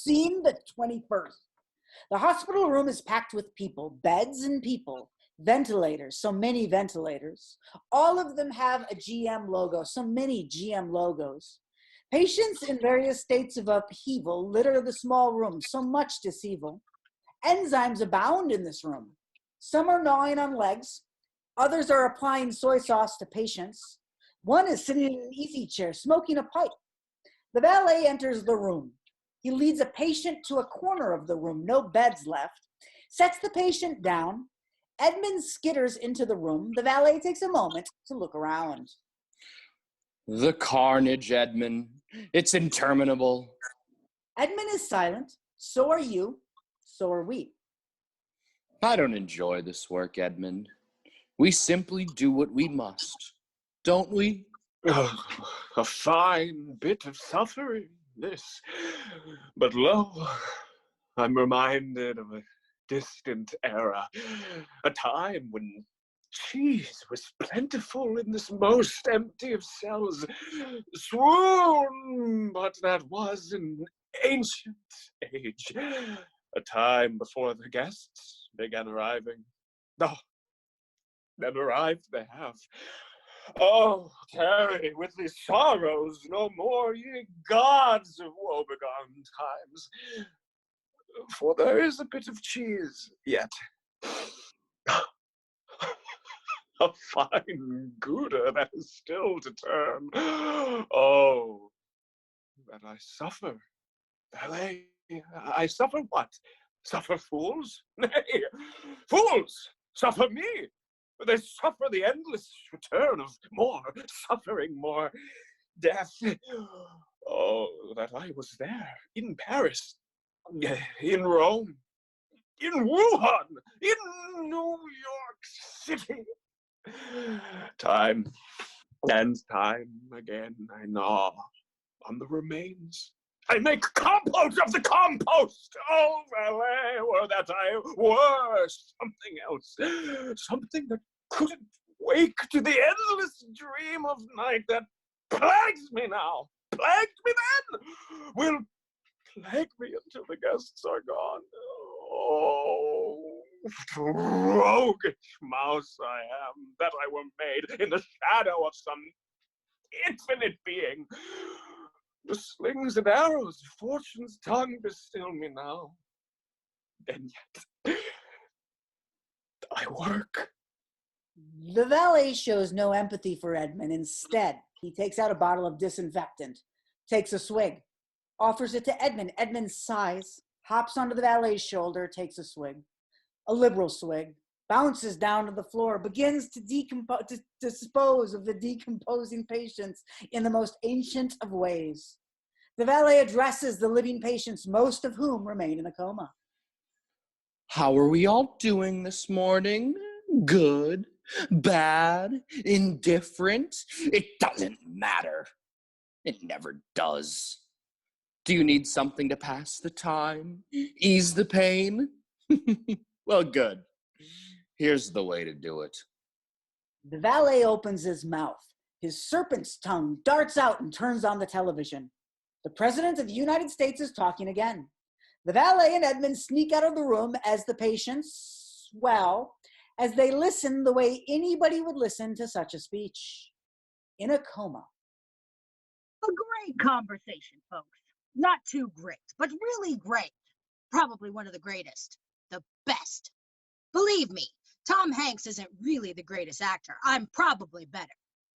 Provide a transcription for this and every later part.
Scene the 21st. The hospital room is packed with people, beds and people, ventilators, so many ventilators. All of them have a GM logo, so many GM logos. Patients in various states of upheaval litter the small room, so much dishevel. Enzymes abound in this room. Some are gnawing on legs. Others are applying soy sauce to patients. One is sitting in an easy chair, smoking a pipe. The valet enters the room. He leads a patient to a corner of the room, no beds left, sets the patient down. Edmund skitters into the room. The valet takes a moment to look around. The carnage, Edmund. It's interminable. Edmund is silent. So are you. So are we. I don't enjoy this work, Edmund. We simply do what we must, don't we? Oh, a fine bit of suffering, this. But lo, I'm reminded of a distant era, a time when cheese was plentiful in this most empty of cells. Swoon, but that was an ancient age, a time before the guests began arriving. Oh, then arrived they have. Oh, tarry with these sorrows no more, ye gods of woebegone times, for there is a bit of cheese yet. A fine Gouda that is still to turn. Oh, that I suffer. Valet, I suffer what? Suffer fools? Nay, fools suffer me. They suffer the endless return of more suffering, more death. Oh, that I was there, in Paris, in Rome, in Wuhan, in New York City. Time and time again I gnaw on the remains. I make compost of the compost. Oh, valet, or that I were something else. Something that couldn't wake to the endless dream of night that plagues me now. Plagued me then. Will plague me until the guests are gone. Oh, roguish mouse I am, that I were made in the shadow of some infinite being. The slings and arrows of fortune's tongue bestill me now. And yet, I work. The valet shows no empathy for Edmund. Instead, he takes out a bottle of disinfectant, takes a swig, offers it to Edmund. Edmund sighs, hops onto the valet's shoulder, takes a swig. A liberal swig, bounces down to the floor, begins to dispose of the decomposing patients in the most ancient of ways. The valet addresses the living patients, most of whom remain in a coma. How are we all doing this morning? Good? Bad? Indifferent? It doesn't matter. It never does. Do you need something to pass the time? Ease the pain? Well, good. Here's the way to do it. The valet opens his mouth. His serpent's tongue darts out and turns on the television. The President of the United States is talking again. The valet and Edmund sneak out of the room as the patients, as they listen the way anybody would listen to such a speech. In a coma. A great conversation, folks. Not too great, but really great. Probably one of the greatest. The best. Believe me, Tom Hanks isn't really the greatest actor. I'm probably better.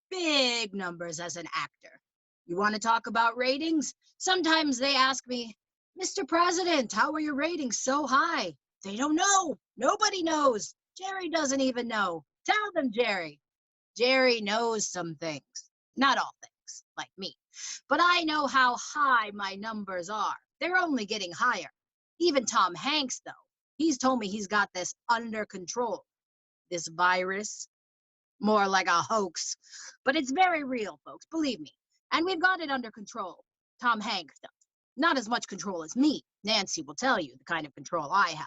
Big numbers as an actor. You want to talk about ratings? Sometimes they ask me, Mr. President, how are your ratings so high? They don't know. Nobody knows. Jerry doesn't even know. Tell them, Jerry. Jerry knows some things. Not all things, like me. But I know how high my numbers are. They're only getting higher. Even Tom Hanks, though. He's told me he's got this under control. This virus. More like a hoax. But it's very real, folks. Believe me. And we've got it under control. Tom Hanks does. Not as much control as me. Nancy will tell you the kind of control I have.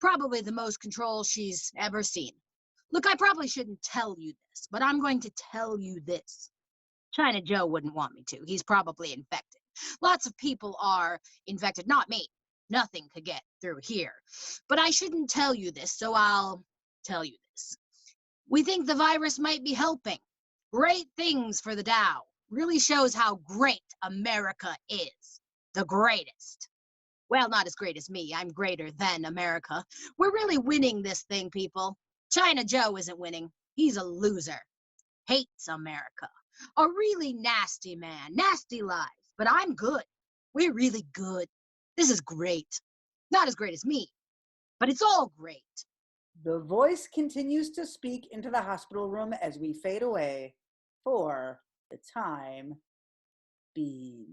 Probably the most control she's ever seen. Look, I probably shouldn't tell you this, but I'm going to tell you this. China Joe wouldn't want me to. He's probably infected. Lots of people are infected, not me. Nothing could get through here. But I shouldn't tell you this, so I'll tell you this. We think the virus might be helping. Great things for the Dow. Really shows how great America is. The greatest. Well, not as great as me. I'm greater than America. We're really winning this thing, people. China Joe isn't winning. He's a loser. Hates America. A really nasty man. Nasty lies. But I'm good. We're really good. This is great. Not as great as me, but it's all great. The voice continues to speak into the hospital room as we fade away for the time being.